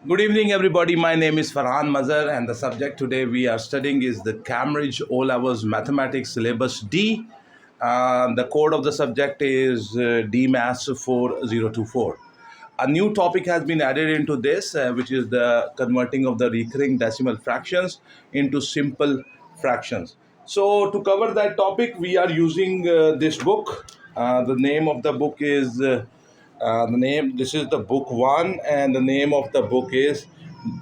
Good evening, everybody. My name is Ferhan Mazhar, and the subject today we are studying is the Cambridge O-Levels Mathematics Syllabus D. The code of the subject is DMAS 4024. A new topic has been added into this, which is the converting of the recurring decimal fractions into simple fractions. So, to cover that topic, we are using this book. The name of the book is this is the book one, and the name of the book is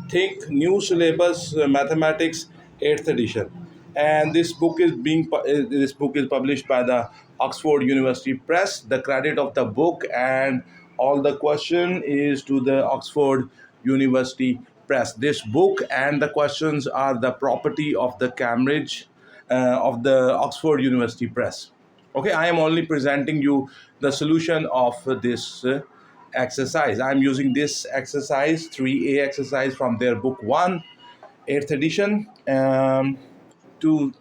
Think New Syllabus Mathematics 8th edition. And this book is published by the Oxford University Press. The credit of the book and all the question is to the Oxford University Press. This book and the questions are the property of the Cambridge of the Oxford University Press. Okay, I am only presenting you the solution of this exercise. I'm using this exercise, 3A exercise from their book 1, 8th edition, to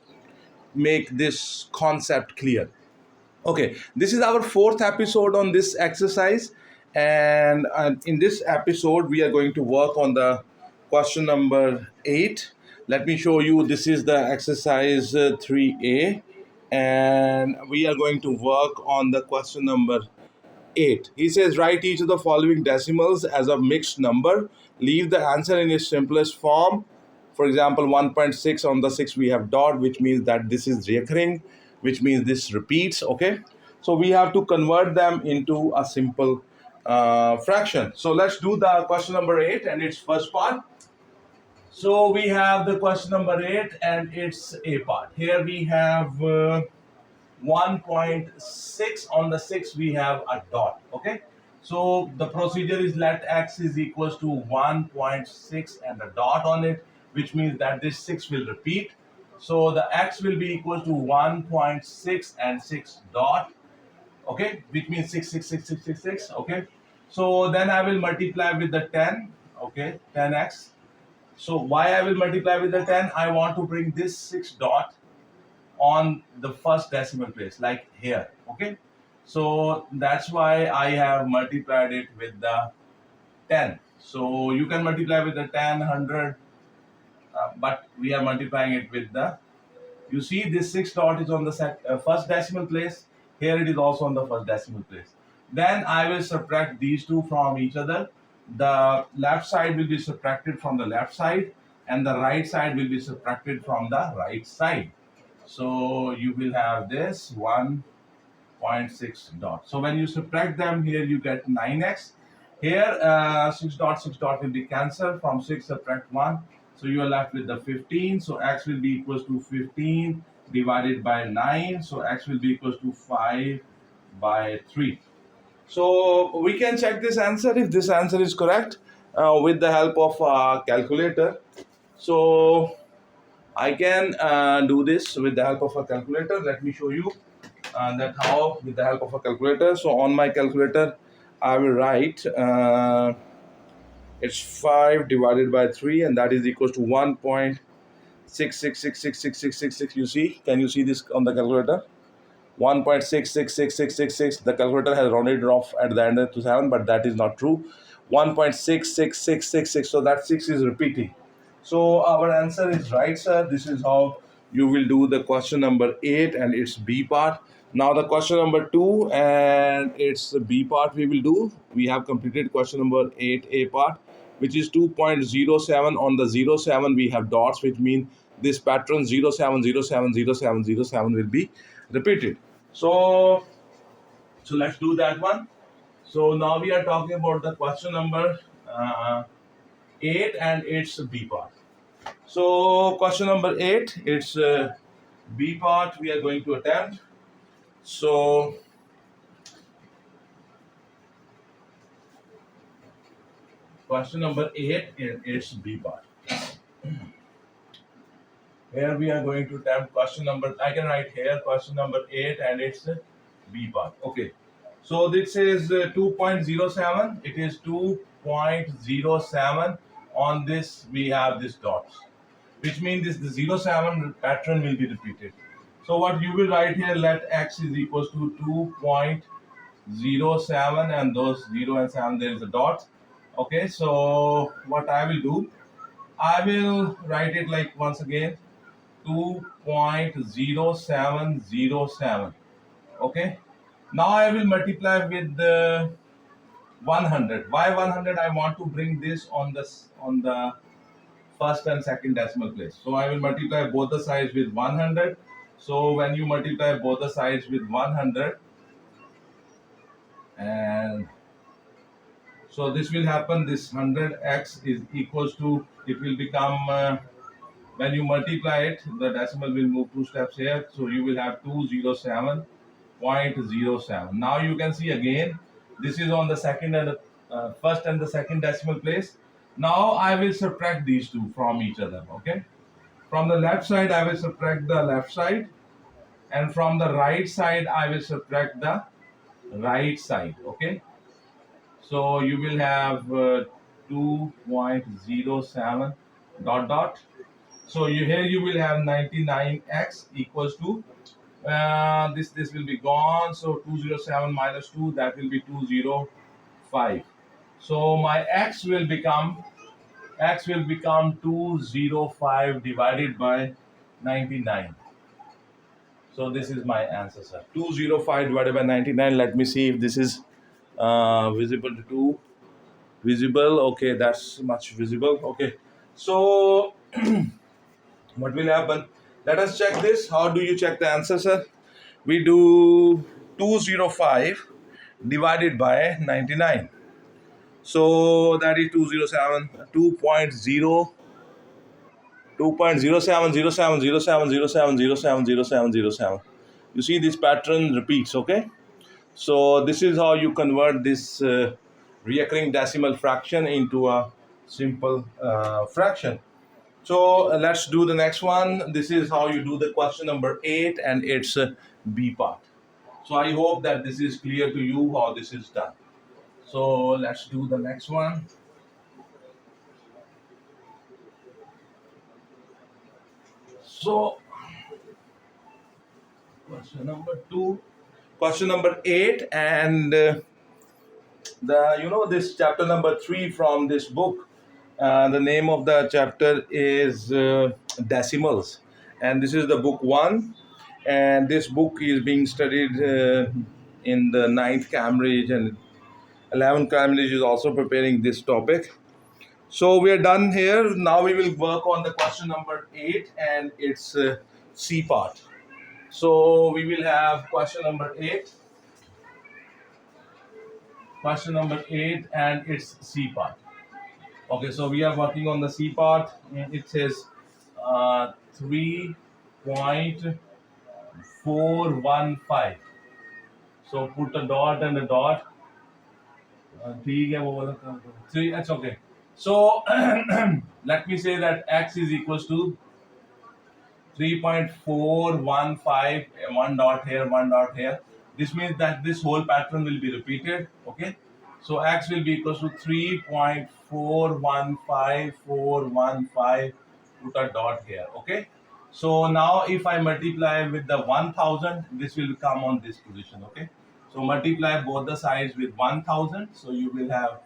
make this concept clear. Okay, this is our fourth episode on this exercise, and in this episode, we are going to work on the question number 8. Let me show you. This is the exercise 3A, and we are going to work on the question number 8. He says, write each of the following decimals as a mixed number. Leave the answer in its simplest form. For example, 1.6 on the 6 we have dot, which means that this is recurring, which means this repeats. Okay, so we have to convert them into a simple fraction. So let's do the question number 8 and its first part. So we have the question number 8 and its A part. Here we have 1.6 on the 6 we have a dot. Okay, so the procedure is let x is equals to 1.6 and a dot on it, which means that this 6 will repeat. So the x will be equal to 1.6 and 6 dot. Okay, which means 6. Okay, so then I will multiply with the 10. Okay, 10x. So why I will multiply with the 10? I want to bring this 6 dot on the first decimal place, like here. Okay, so that's why I have multiplied it with the 10. So you can multiply with the 10, 100, but we are multiplying it with the, you see this 6 dot is on the first decimal place. Here it is also on the first decimal place. Then I will subtract these two from each other. The left side will be subtracted from the left side, and the right side will be subtracted from the right side. So you will have this 1.6 dot. So when you subtract them, here you get 9x. Here 6 dot will be cancelled. From 6 subtract 1. So you are left with the 15. So x will be equals to 15 divided by 9. So x will be equals to 5 by 3. So we can check this answer if this answer is correct with the help of a calculator. So I can do this with the help of a calculator. Let me show you that how with the help of a calculator. So on my calculator, I will write it's 5 divided by 3, and that is equals to 1.66666666. You see? Can you see this on the calculator? 1.666666. The calculator has rounded off at the end to 7, but that is not true. 1.66666. So that 6 is repeating. So our answer is right, sir. This is how you will do the question number 8 and its B part. Now the question number 2 and its B part we will do. We have completed question number 8A part, which is 2.07. On the 07 we have dots, which mean this pattern 07070707 will be repeated. So let's do that one. So now we are talking about the question number 8 and its B part. So question number 8, its B part we are going to attempt. So question number 8 in its B part. Here we are going to attempt question number, I can write here question number 8 and its B part. Okay. So this is 2.07. It is 2.07. On this we have this dots, which means this the 07 pattern will be repeated. So what you will write here, let x is equals to 2.07, and those 0 and 7 there is a dot. Okay, so what I will do, I will write it like once again 2.0707. Okay, now I will multiply with the 100. Why 100? I want to bring this on the first and second decimal place. So I will multiply both the sides with 100. So when you multiply both the sides with 100, and so this will happen, this 100x is equals to, it will become, when you multiply it, the decimal will move two steps here. So you will have 207.07. Now you can see again, this is on the second and the first and the second decimal place. Now I will subtract these two from each other. Okay. From the left side, I will subtract the left side, and from the right side, I will subtract the right side. Okay. So you will have 2.07 dot dot. So here you will have 99x equals to this will be gone. So 207 minus 2, that will be 205. So my x will become 205 divided by 99. So this is my answer, sir. 205 divided by 99. Let me see if this is visible to visible. Okay, that's much visible. Okay, so what will happen? Let us check this. How do you check the answer, sir? We do 205 divided by 99. So that is 207, 2.070707070707. You see this pattern repeats, okay? So this is how you convert this recurring decimal fraction into a simple fraction. So let's do the next one. This is how you do the question number 8 and its B part. So I hope that this is clear to you how this is done. So let's do the next one. So question number 2, question number 8, and this chapter number 3 from this book. The name of the chapter is Decimals, and this is the book 1. And this book is being studied in the 9th Cambridge, and 11th Cambridge is also preparing this topic. So we are done here. Now we will work on the question number 8 and its C part. So we will have question number 8 and its C part. Okay, so we are working on the C part. It says 3.415. So put a dot and a dot. Three, that's okay. So let me say that x is equals to 3.415, one dot here, one dot here. This means that this whole pattern will be repeated. Okay. So x will be equals to 3.415415. Put a dot here. Okay. So now if I multiply with the 1000, this will come on this position. Okay. So multiply both the sides with 1000. So you will have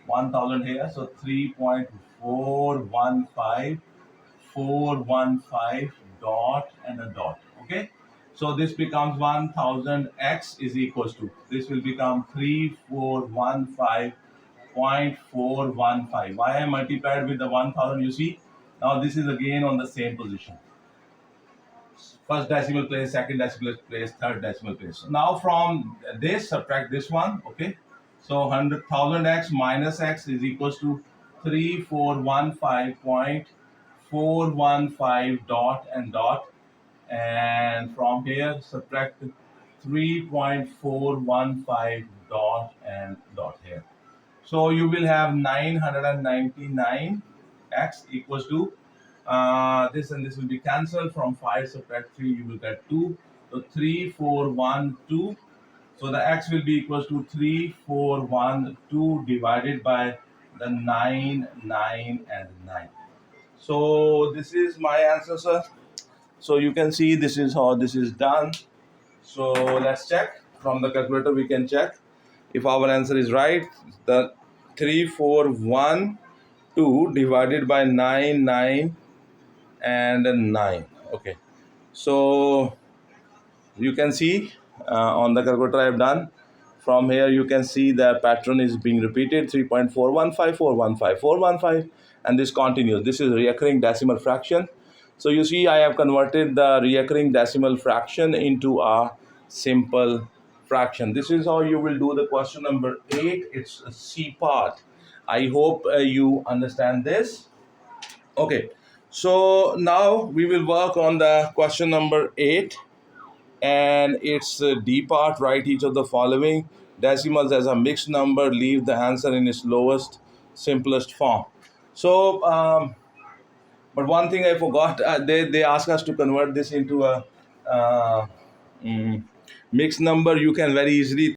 1000 here. So 3.415415 dot and a dot. Okay. So this becomes 1000x is equals to, this will become 3415.415. Why I multiplied with the 1000? You see, now this is again on the same position. First decimal place, second decimal place, third decimal place. So now from this, subtract this one. Okay. So 100,000x minus x is equals to 3415.415 dot and dot. And from here, subtract 3.415 dot and dot here. So you will have 999 x equals to this, and this will be cancelled. From 5 subtract 3, you will get 2. So 3412. So the x will be equals to 3412 divided by the 9, 9 and 9. So this is my answer, sir. So you can see this is how this is done. So let's check. From the calculator we can check if our answer is right. The 3412 divided by 9, 9 and 9. Okay, so you can see on the calculator I have done. From here you can see the pattern is being repeated: 3.415, 415, 415, and this continues. This is recurring decimal fraction. So you see I have converted the recurring decimal fraction into a simple fraction. This is how you will do the question number 8. It's a C part. I hope you understand this. Okay, so now we will work on the question number 8, and its D part. Write each of the following decimals as a mixed number. Leave the answer in its lowest, simplest form. So, but one thing I forgot, they ask us to convert this into a uh, mm, mixed number. You can very easily